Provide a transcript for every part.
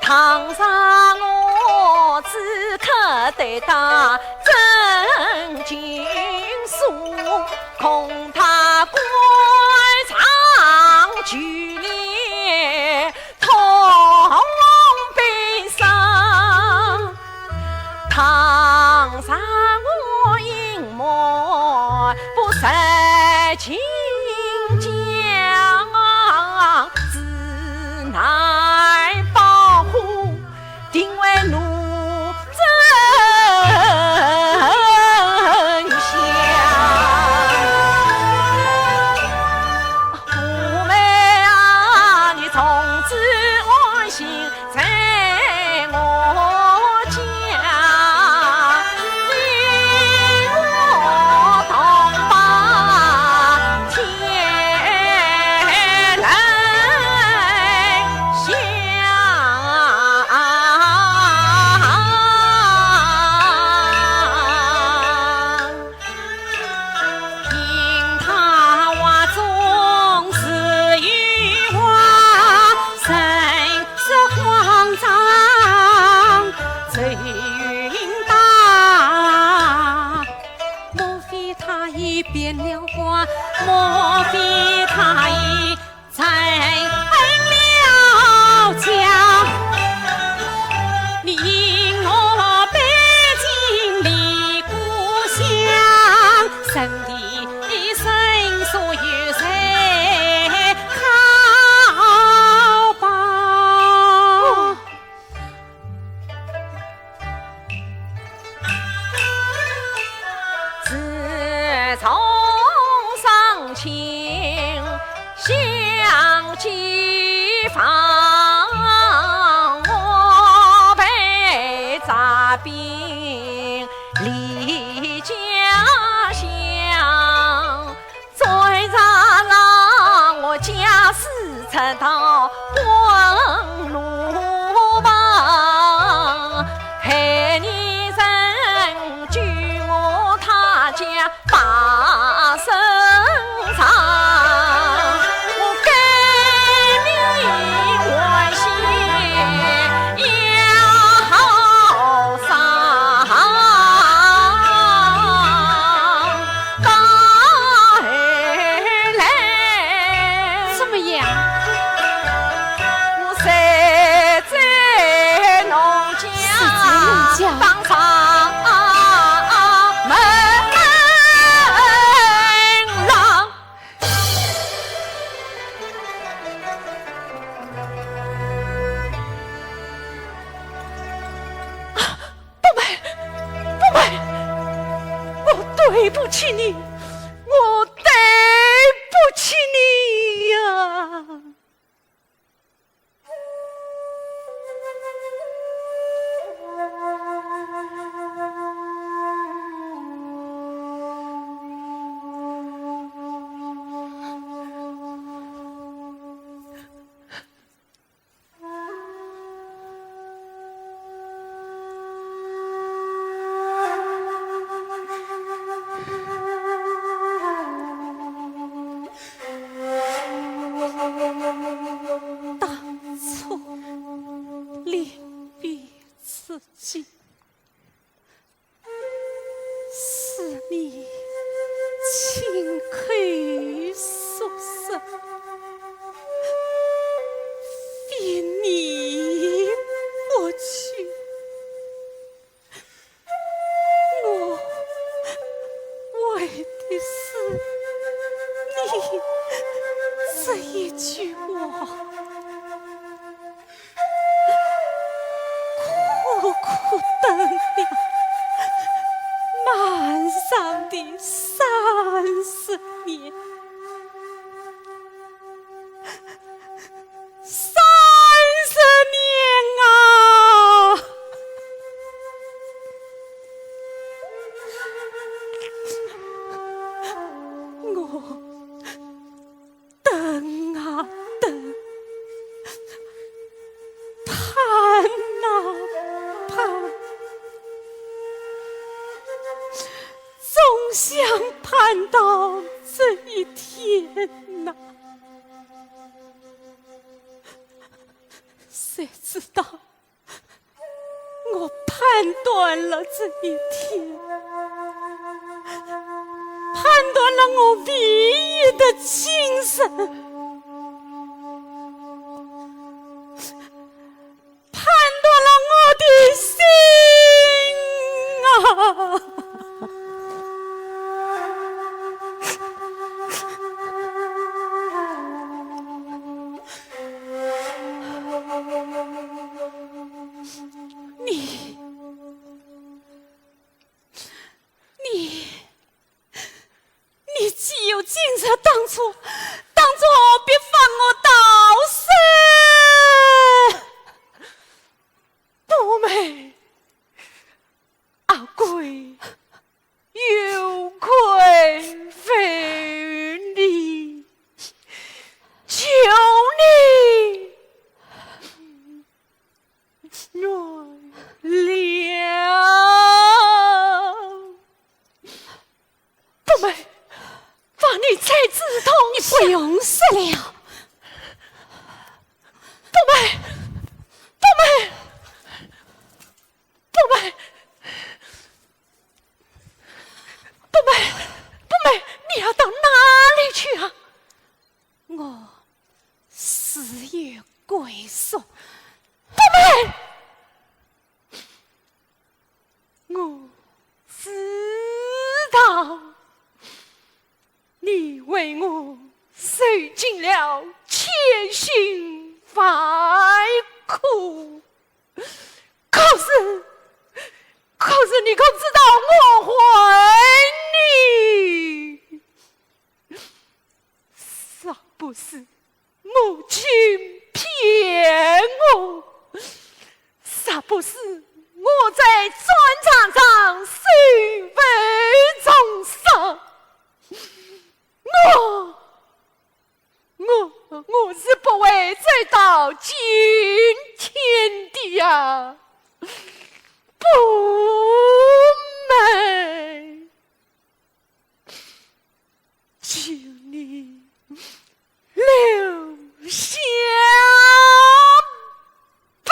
堂上我只可得到真经书，恐他官场剧烈痛悲伤。堂上我隐没不识情讲，只奈保护定为奴真相。父妹啊，你从此安心在我家，与我同把天人相。听他话总是语话，神色慌张，贼云大。莫非他已变了卦？莫非他已在了家？你引我北京离故乡，胜利胜所有谁好报？自从上清相继房，我被诈病离家乡，最早让我家世成到昏路旁，害你人拒我他家把身藏。我给你关心要好上，当来怎么样？我谁在农家当上门郎。不买，我对不起你，我对不起你呀！当初临别之际，是你亲口说声非你不娶，我为的是你这一句话，苦苦等了漫长的30年，30年啊！我等啊等，盼啊盼，总想盼到这一天呐。谁知道断了这一天，判断了我唯一的精神，判断了我的心啊！你既有精神，当初别放我到生。不美，阿贵有愧非礼，求你原谅。不美，把你才知痛，你不用死了。不美，不美，不美，不美，不美，你要到哪里去啊？我死于归宿。不美，我知道你为我受尽了千辛万苦，可是你可知道我还你？是不是母亲骗我？是不是我在战场上身为重伤？我是不会走到今天的呀，不美，请你留下吧。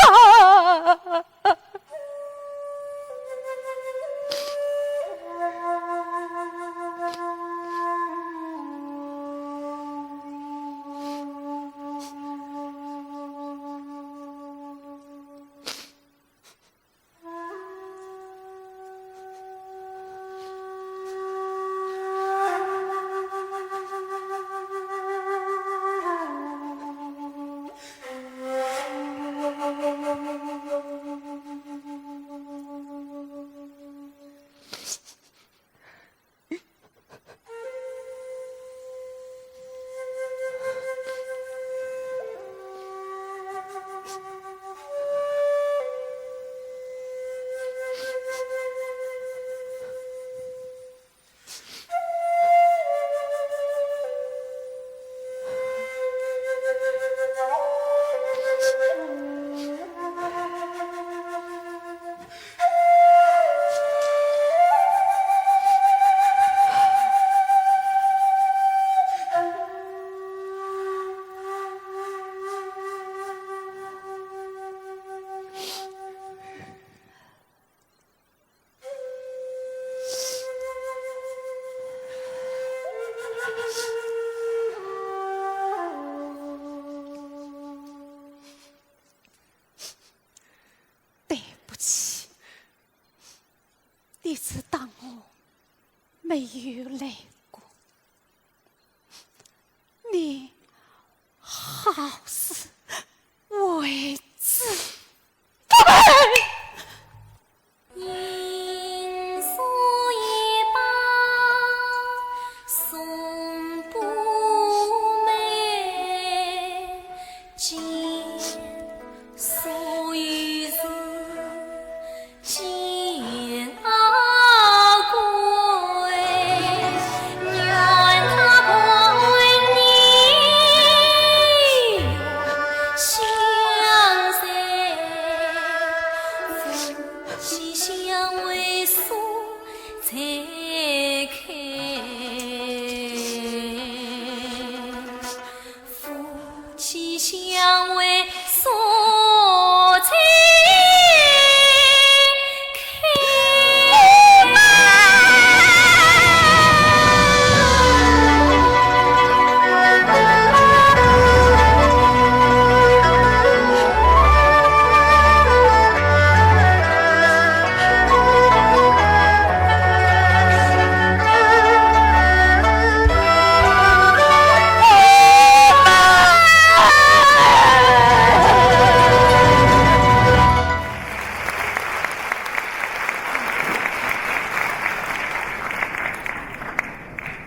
你只当我没有来过，你好自为之。银锁一把送不美，金锁一日见阿贵，愿他归你相随，夫妻相为锁才开，夫妻相为